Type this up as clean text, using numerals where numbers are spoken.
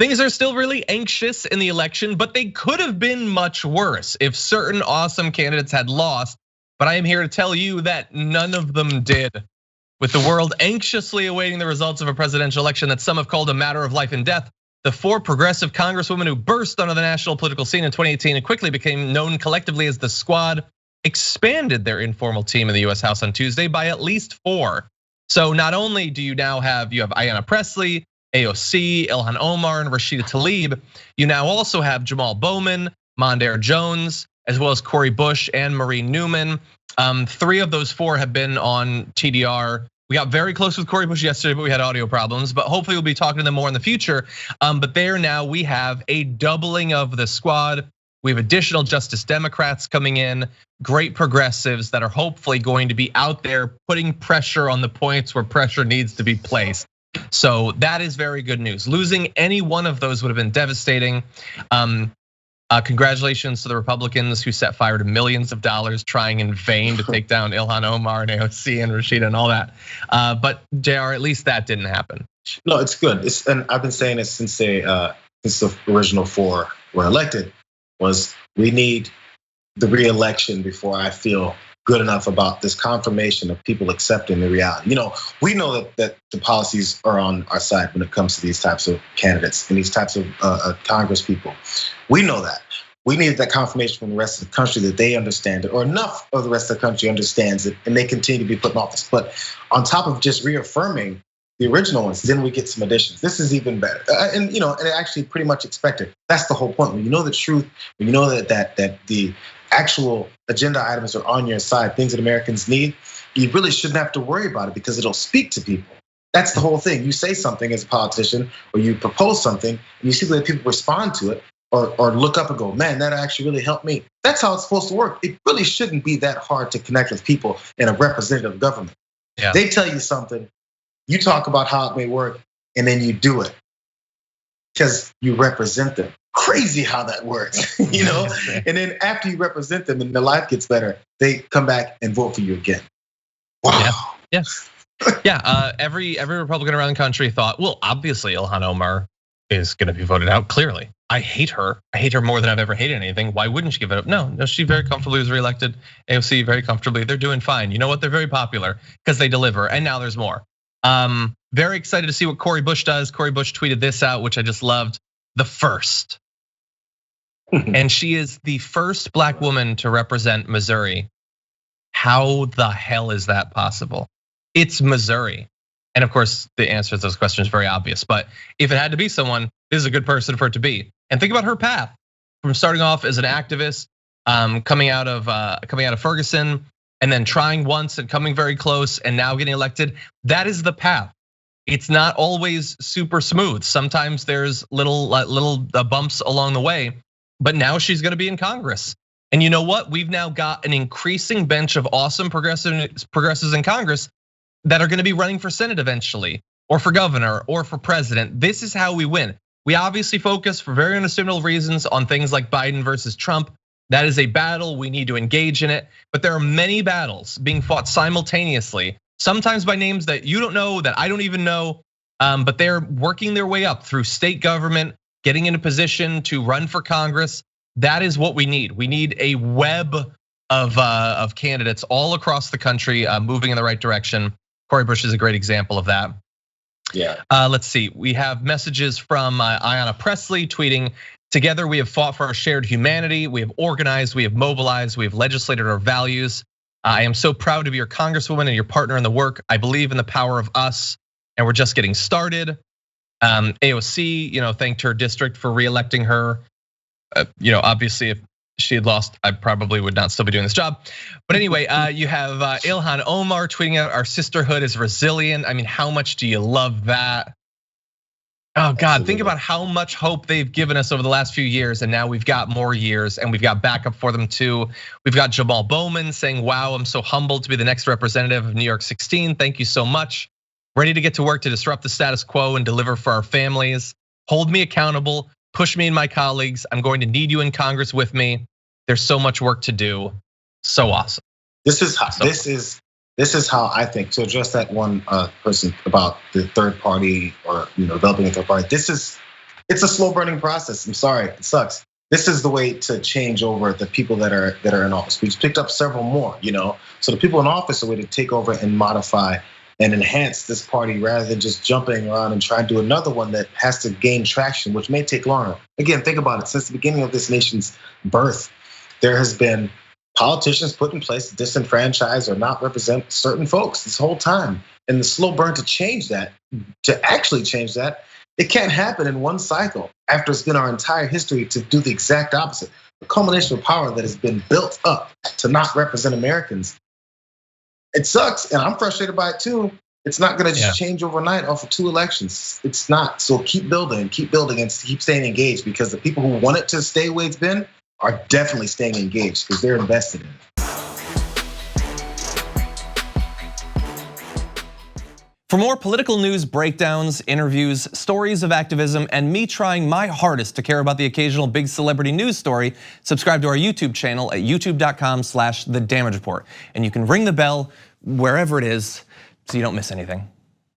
things are still really anxious in the election, but they could have been much worse if certain awesome candidates had lost. But I am here to tell you that none of them did. With the world anxiously awaiting the results of a presidential election that some have called a matter of life and death, the 4 progressive congresswomen who burst onto the national political scene in 2018 and quickly became known collectively as the Squad expanded their informal team in the US House on Tuesday by at least 4. So not only do you now have Ayanna Pressley, AOC, Ilhan Omar, and Rashida Tlaib, you now also have Jamaal Bowman, Mondaire Jones, as well as Cory Bush and Newman. 3 of those 4 have been on TDR. We got very close with Cory Bush yesterday, but we had audio problems. But hopefully we'll be talking to them more in the future. But there now we have a doubling of the Squad. We have additional Justice Democrats coming in, great progressives that are hopefully going to be out there putting pressure on the points where pressure needs to be placed. So that is very good news. Losing any one of those would have been devastating. Congratulations to the Republicans who set fire to millions of dollars trying in vain to take down Ilhan Omar and AOC and Rashida and all that. But JR, at least that didn't happen. No, it's good. And I've been saying this since the original 4 were elected, was we need the re-election before I feel good enough about this confirmation of people accepting the reality. We know that the policies are on our side when it comes to these types of candidates and these types of Congress people. We know that. We need that confirmation from the rest of the country that they understand it, or enough of the rest of the country understands it, and they continue to be put in office. But on top of just reaffirming the original ones, then we get some additions. This is even better, and actually pretty much expected. That's the whole point. When you know the truth, when you know that the actual agenda items are on your side, things that Americans need, you really shouldn't have to worry about it because it'll speak to people. That's the whole thing. You say something as a politician, or you propose something, and you see that people respond to it, or look up and go, man, that actually really helped me. That's how it's supposed to work. It really shouldn't be that hard to connect with people in a representative government. Yeah. They tell you something, you talk about how it may work, and then you do it because you represent them. Crazy how that works, And then after you represent them and their life gets better, they come back and vote for you again. Wow. Yeah. Every Republican around the country thought, well, obviously Ilhan Omar is going to be voted out. Clearly, I hate her. I hate her more than I've ever hated anything. Why wouldn't she give it up? No, she very comfortably was reelected. AOC very comfortably. They're doing fine. You know what? They're very popular because they deliver. And now there's more. Very excited to see what Cory Bush does. Cory Bush tweeted this out, which I just loved. The first. And she is the first Black woman to represent Missouri. How the hell is that possible? It's Missouri. And of course, the answer to those questions is very obvious. But if it had to be someone, this is a good person for it to be. And think about her path from starting off as an activist, coming out of Ferguson, and then trying once and coming very close, and now getting elected. That is the path. It's not always super smooth. Sometimes there's little bumps along the way. But now she's going to be in Congress. And you know what? We've now got an increasing bench of awesome progressives in Congress that are going to be running for Senate eventually, or for governor, or for president. This is how we win. We obviously focus for very understandable reasons on things like Biden versus Trump. That is a battle, we need to engage in it. But there are many battles being fought simultaneously, sometimes by names that you don't know, that I don't even know. But they're working their way up through state government, getting in a position to run for Congress. That is what we need. We need a web of candidates all across the country moving in the right direction. Cory Bush is a great example of that. Yeah. Let's see. We have messages from Ayanna Pressley tweeting, "Together we have fought for our shared humanity. We have organized, we have mobilized, we have legislated our values. I am so proud to be your congresswoman and your partner in the work. I believe in the power of us, and we're just getting started." AOC, thanked her district for reelecting her. Obviously, if she had lost, I probably would not still be doing this job. But anyway, you have Ilhan Omar tweeting out, "Our sisterhood is resilient." I mean, how much do you love that? Oh God, absolutely. Think about how much hope they've given us over the last few years, and now we've got more years, and we've got backup for them too. We've got Jamaal Bowman saying, "Wow, I'm so humbled to be the next representative of New York 16. Thank you so much. Ready to get to work to disrupt the status quo and deliver for our families. Hold me accountable, push me and my colleagues. I'm going to need you in Congress with me. There's so much work to do." So awesome. This is how I think, to address that one person about the third party, or developing a third party. This It's a slow burning process. I'm sorry, it sucks. This is the way to change over the people that are in office. We've picked up several more, So the people in office are a way to take over and modify and enhance this party rather than just jumping around and trying to do another one that has to gain traction, which may take longer. Again, think about it. Since the beginning of this nation's birth, there has been politicians put in place to disenfranchise or not represent certain folks this whole time. And the slow burn to change that, to actually change that, it can't happen in one cycle after it's been our entire history to do the exact opposite. The culmination of power that has been built up to not represent Americans. It sucks, and I'm frustrated by it too. It's not gonna just change overnight off of 2 elections. It's not, so keep building, and keep staying engaged, because the people who want it to stay the way it's been are definitely staying engaged because they're invested in it. For more political news, breakdowns, interviews, stories of activism, and me trying my hardest to care about the occasional big celebrity news story, subscribe to our YouTube channel at youtube.com/The Damage Report. And you can ring the bell wherever it is so you don't miss anything.